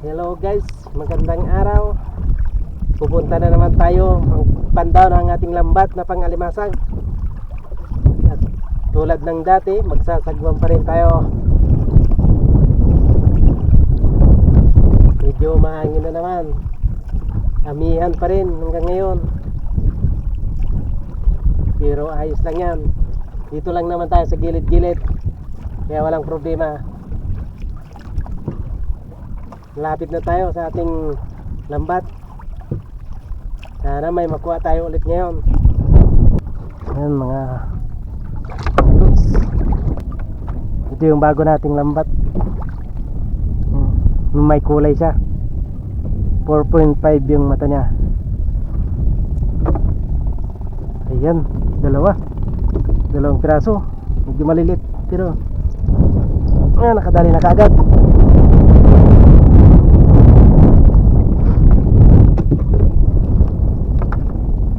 Hello guys, magandang araw. Pupunta na naman tayo magpandaw ng ating lambat na pang-alimasag. At tulad ng dati, magsasagwan pa rin tayo. Medyo mahangin na naman, amihan pa rin hanggang ngayon, pero ayos lang yan. Dito lang naman tayo sa gilid-gilid, kaya walang problema. Lapit na tayo sa ating lambat. Sana may makuha tayo ulit ngayon. Ayan mga roots. Ito yung bago nating lambat. May kulay siya. 4.5 yung mata niya. Ayan, dalawang piraso. Medyo malilit, pero nakadali na kaagad.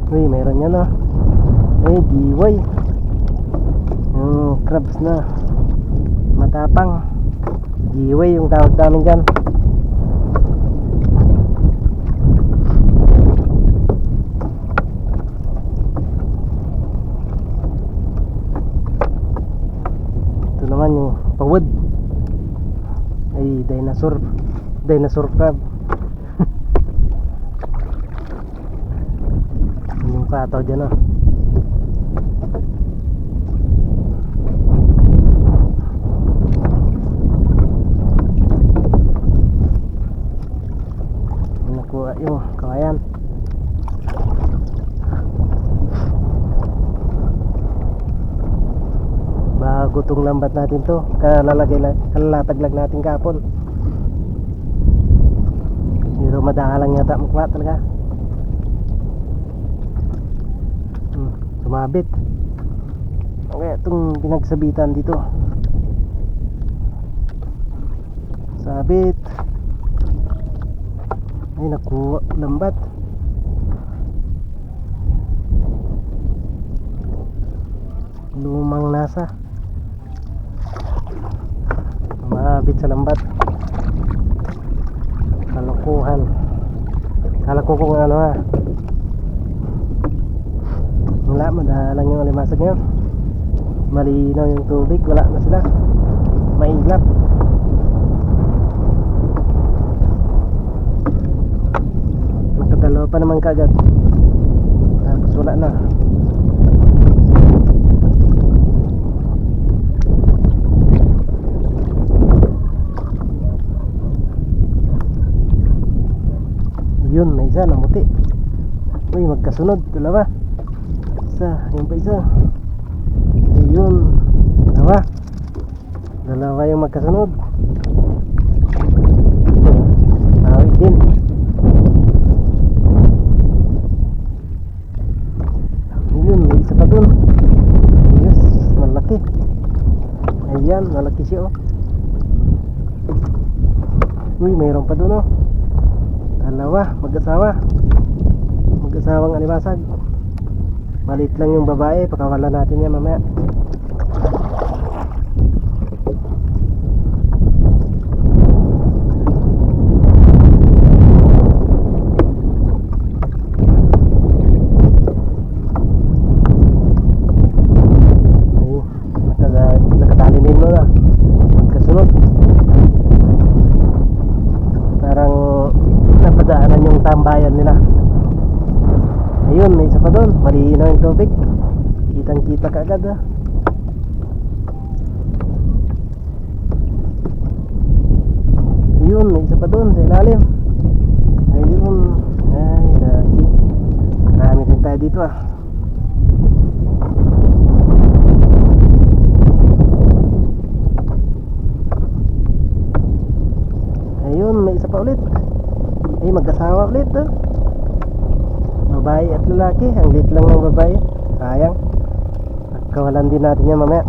Uy, meron yan giway. Yung crabs na matapang, giway yung tawag namin dyan. Ito naman yung pawid, ay dinosaur crab. Yung kataw dyan nakuha yung kawayan. Bago tong lambat natin to, kalalatag lang natin kapon, pero madalang yata makuha talaga. Sumabit. Okay, itong pinagsabitan dito, sabit. Ay naku, lambat. Lumang nasa, sumabit sa lambat. Kalokohan. Kala ko kung wala, madalang yung alimasag ngayon. Malinaw yung tubig, wala na sila, mailap. Nakadalawa pa naman kaagad, tapos wala na. Yun, may isa namuti. Uy, magkasunod, dalawa. Yung pa isa. Ayun, dalawa yung magkasunod. Awit din. Ayun, may isa pa dun. Yes, malaki. Ayan, malaki siya Uy, mayroon pa dun dalawa, mag-asawang alimasag. Malit lang yung babae, pakawalan natin yan mamaya. Nakatali din kasunod. Parang napadaanan yung tambayan nila. Ayun, may isa pa doon, malinaw yung tubig, kitang kita kaagad Ayun, may isa pa doon sa ilalim. Ayun, ay dati, marami din tayo dito Ayun, may isa pa ulit. Ay, mag-asawa ulit babae at lalaki. Ang lit lang ng babae, sayang. Kawalan din natin yan mamaya.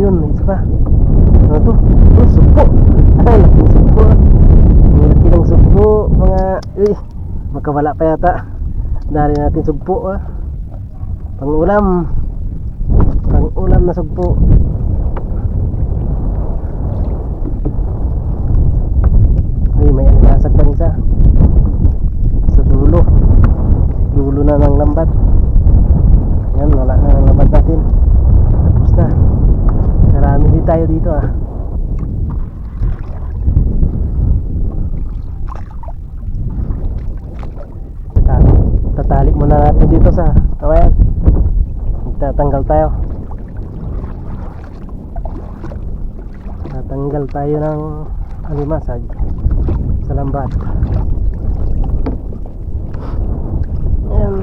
Yun, may isa pa. Ano to? Supo. Uy, makawala pa yata. Dali natin sugpo Pangulam. Pangulam na sugpo. Uy, may alimasag pa isa. Sa dulo. Dulo na ng lambat. Yan, wala na ng lambat natin. Tapos na. Marami din tayo dito Tatali muna natin dito sa kawayan. Tatanggal tayo. Tatanggal tayo ng alimasag sa lambat. Ayan,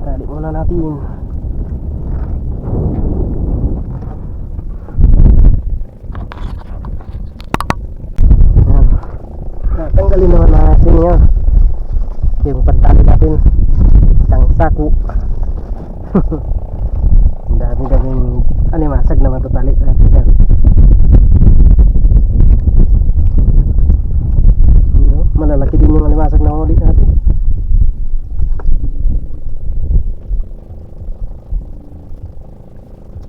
tali muna natin. Ayan. Tatanggalin naman natin yun. Yung pantali natin isang sako. Ang dami-daming alimasag na matatali natin yan. Malalaki din yung alimasag na ulit natin.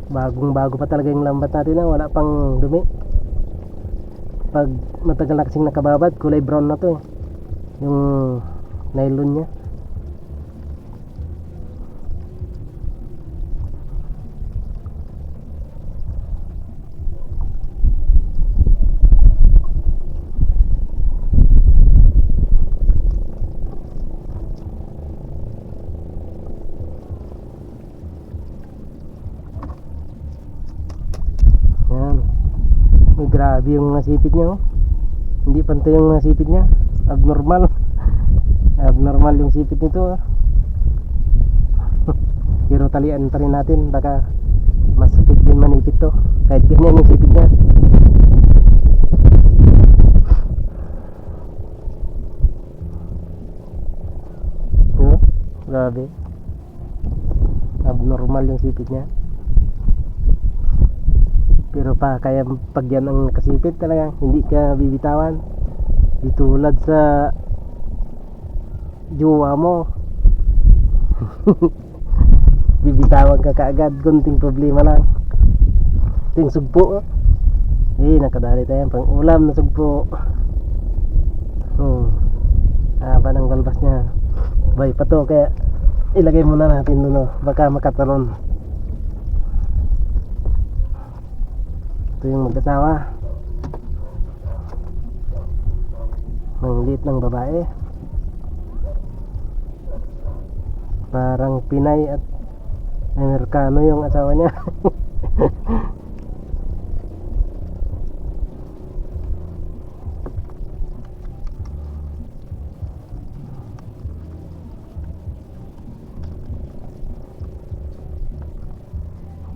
Bagong bago pa talaga yung lambat natin wala pang dumi. Pag matagal na kasing nakababad, kulay brown na to yung nylon nya. Grabe yung nasipit niya Hindi pantay yung nasipit niya. Abnormal. Abnormal yung sipit nito Pero talian pa rin natin. Baka masakit din manipit to. Kahit ganyan yung sipit niya. Grabe. Abnormal yung sipit niya. Pero kaya pag yan ang nakasipit talaga, hindi ka bibitawan. Di tulad sa jowa mo. Bibitawan ka kaagad, gunting problema lang. Ito yung sugpo nakadali tayo pang ulam na sugpo. Haba ng balbas niya. Bay pa to, kaya ilagay muna natin doon baka makatalon. Ito yung mag-asawa. Ang liit ng babae. Parang Pinay at Amerikano yung asawa niya.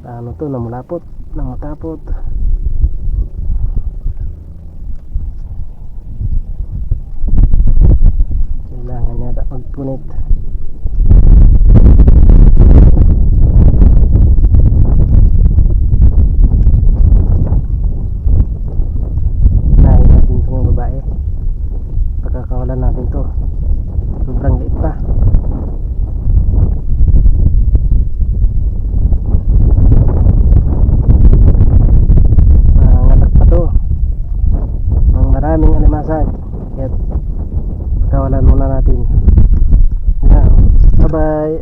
Ano to, namulapot, namatapot. Kailangan yata magpunit. Nahin natin itong babae. Pagkakawalan natin to. Sobrang liit pa. Maraming alimasag. Kaya kawalan muna natin. Bye bye.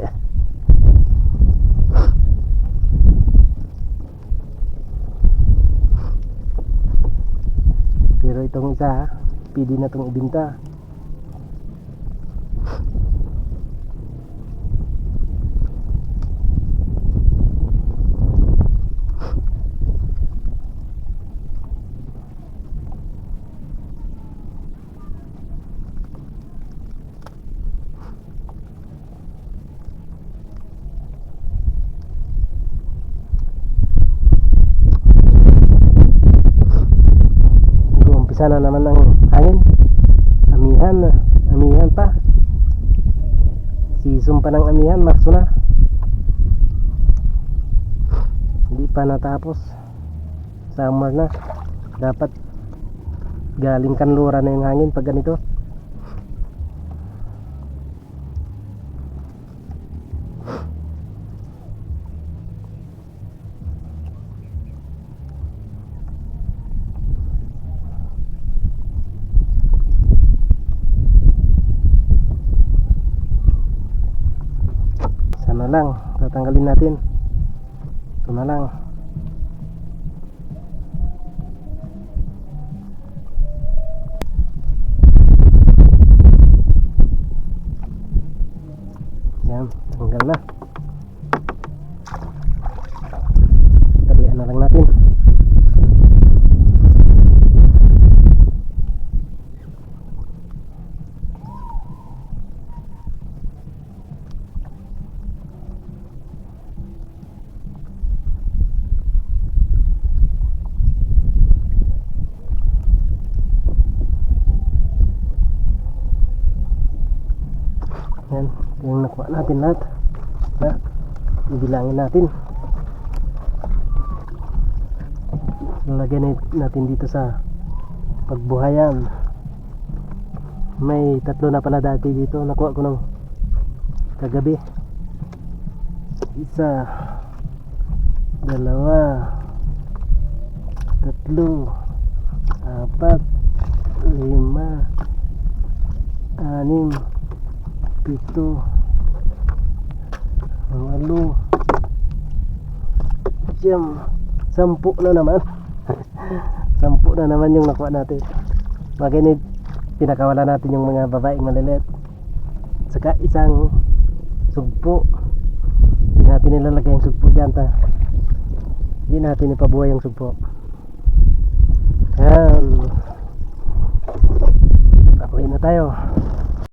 Pero itong isa pwede na itong ibinta. Sana naman ang hangin. Amihan pa. Season pa ng amihan, Marso na. Hindi pa natapos. Summer na. Dapat galing kanlura na yung hangin pag ganito. lang, tatanggalin natin. Ito na lang. Yan, tanggal na. Talian na lang natin. Yan, yung nakuha natin lahat na ibilangin natin. Lalagyan natin dito sa pagbuhayan. May 3 na pala dati dito, nakuha ko ng kagabi. 1, 2, 3, 4, 5, 6, 7, 8, 10 na naman. 10 na naman yung nakuha natin. Maginid, pinakawala natin yung mga babaeng maliliit. Saka isang sugpo. Hindi natin nilalagay yung sugpo dyan ta. Hindi natin ipabuhay yung sugpo. Yan. Pakuhin na tayo.